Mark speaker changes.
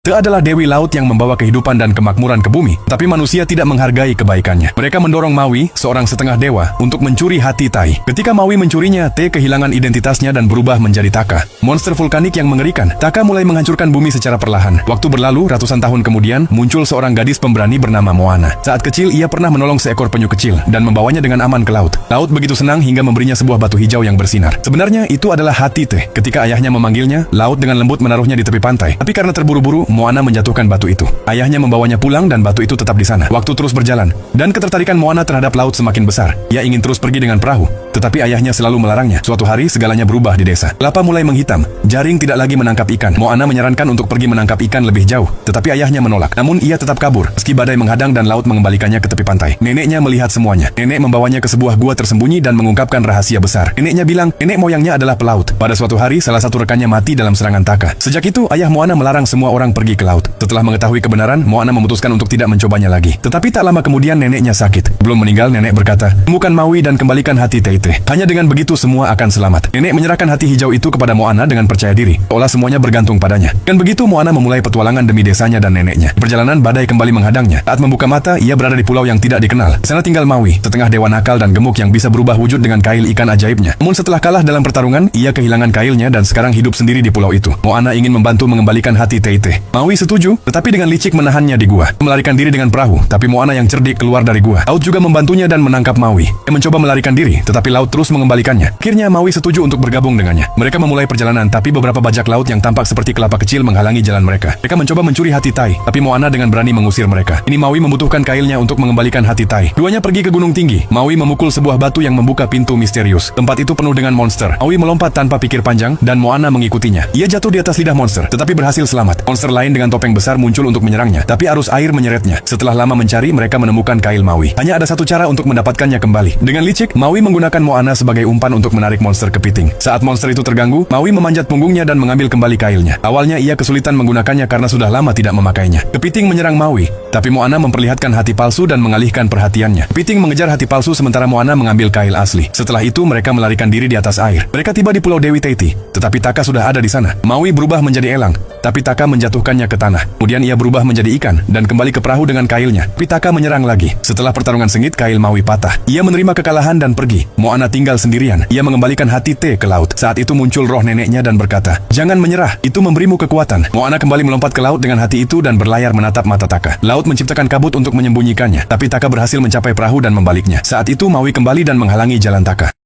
Speaker 1: Te adalah Dewi Laut yang membawa kehidupan dan kemakmuran ke bumi, tapi manusia tidak menghargai kebaikannya. Mereka mendorong Maui, seorang setengah dewa, untuk mencuri hati Tai. Ketika Maui mencurinya, Te kehilangan identitasnya dan berubah menjadi Taka, monster vulkanik yang mengerikan. Taka mulai menghancurkan bumi secara perlahan. Waktu berlalu, ratusan tahun kemudian, muncul seorang gadis pemberani bernama Moana. Saat kecil, ia pernah menolong seekor penyu kecil dan membawanya dengan aman ke laut. Laut begitu senang hingga memberinya sebuah batu hijau yang bersinar. Sebenarnya itu adalah hati Te. Ketika ayahnya memanggilnya, laut dengan lembut menaruhnya di tepi pantai. Tapi karena terburu-buru, Moana menjatuhkan batu itu. Ayahnya membawanya pulang dan batu itu tetap di sana. Waktu terus berjalan, dan ketertarikan Moana terhadap laut semakin besar. Ia ingin terus pergi dengan perahu, tetapi ayahnya selalu melarangnya. Suatu hari, segalanya berubah di desa. Lapa mulai menghitam, jaring tidak lagi menangkap ikan. Moana menyarankan untuk pergi menangkap ikan lebih jauh, tetapi ayahnya menolak. Namun ia tetap kabur, meski badai menghadang dan laut mengembalikannya ke tepi pantai. Neneknya melihat semuanya. Nenek membawanya ke sebuah gua tersembunyi dan mengungkapkan rahasia besar. Neneknya bilang, nenek moyangnya adalah pelaut. Pada suatu hari, salah satu rekannya mati dalam serangan Taka. Sejak itu, ayah Moana melarang semua orang pergi ke laut. Setelah mengetahui kebenaran, Moana memutuskan untuk tidak mencobanya lagi. Tetapi tak lama kemudian neneknya sakit. Belum meninggal, nenek berkata, temukan Maui dan kembalikan hati Teite. Hanya dengan begitu semua akan selamat. Nenek menyerahkan hati hijau itu kepada Moana dengan percaya diri, seolah semuanya bergantung padanya. Dan begitu Moana memulai petualangan demi desanya dan neneknya. Di perjalanan, badai kembali menghadangnya. Saat membuka mata, ia berada di pulau yang tidak dikenal. Di sana tinggal Maui, setengah dewa nakal dan gemuk yang bisa berubah wujud dengan kail ikan ajaibnya. Namun setelah kalah dalam pertarungan, ia kehilangan kailnya dan sekarang hidup sendiri di pulau itu. Moana ingin membantu mengembalikan hati Teite. Maui setuju, tetapi dengan licik menahannya di gua. Melarikan diri dengan perahu, tapi Moana yang cerdik keluar dari gua. Laut juga membantunya dan menangkap Maui. Ia mencoba melarikan diri, tetapi laut terus mengembalikannya. Akhirnya Maui setuju untuk bergabung dengannya. Mereka memulai perjalanan, tapi beberapa bajak laut yang tampak seperti kelapa kecil menghalangi jalan mereka. Mereka mencoba mencuri hati Tai, tapi Moana dengan berani mengusir mereka. Ini Maui membutuhkan kailnya untuk mengembalikan hati Tai. Duanya pergi ke gunung tinggi. Maui memukul sebuah batu yang membuka pintu misterius. Tempat itu penuh dengan monster. Maui melompat tanpa pikir panjang dan Moana mengikutinya. Ia jatuh di atas lidah monster, tetapi berhasil selamat. Monster lain dengan topeng besar muncul untuk menyerangnya, tapi arus air menyeretnya. Setelah lama mencari, mereka menemukan kail Maui. Hanya ada satu cara untuk mendapatkannya kembali. Dengan licik, Maui menggunakan Moana sebagai umpan untuk menarik monster kepiting. Saat monster itu terganggu, Maui memanjat punggungnya dan mengambil kembali kailnya. Awalnya ia kesulitan menggunakannya karena sudah lama tidak memakainya. Kepiting menyerang Maui, tapi Moana memperlihatkan hati palsu dan mengalihkan perhatiannya. Kepiting mengejar hati palsu sementara Moana mengambil kail asli. Setelah itu mereka melarikan diri di atas air. Mereka tiba di Pulau Dewi Teiti, tetapi Taka sudah ada di sana. Maui berubah menjadi elang, tapi Taka menjatuhkannya ke tanah. Kemudian ia berubah menjadi ikan dan kembali ke perahu dengan kailnya. Tapi Taka menyerang lagi. Setelah pertarungan sengit, kail Maui patah. Ia menerima kekalahan dan pergi. Moana tinggal sendirian. Ia mengembalikan hati Te ke laut. Saat itu muncul roh neneknya dan berkata, jangan menyerah, itu memberimu kekuatan. Moana kembali melompat ke laut dengan hati itu dan berlayar menatap mata Taka. Laut menciptakan kabut untuk menyembunyikannya, tapi Taka berhasil mencapai perahu dan membaliknya. Saat itu Maui kembali dan menghalangi jalan Taka.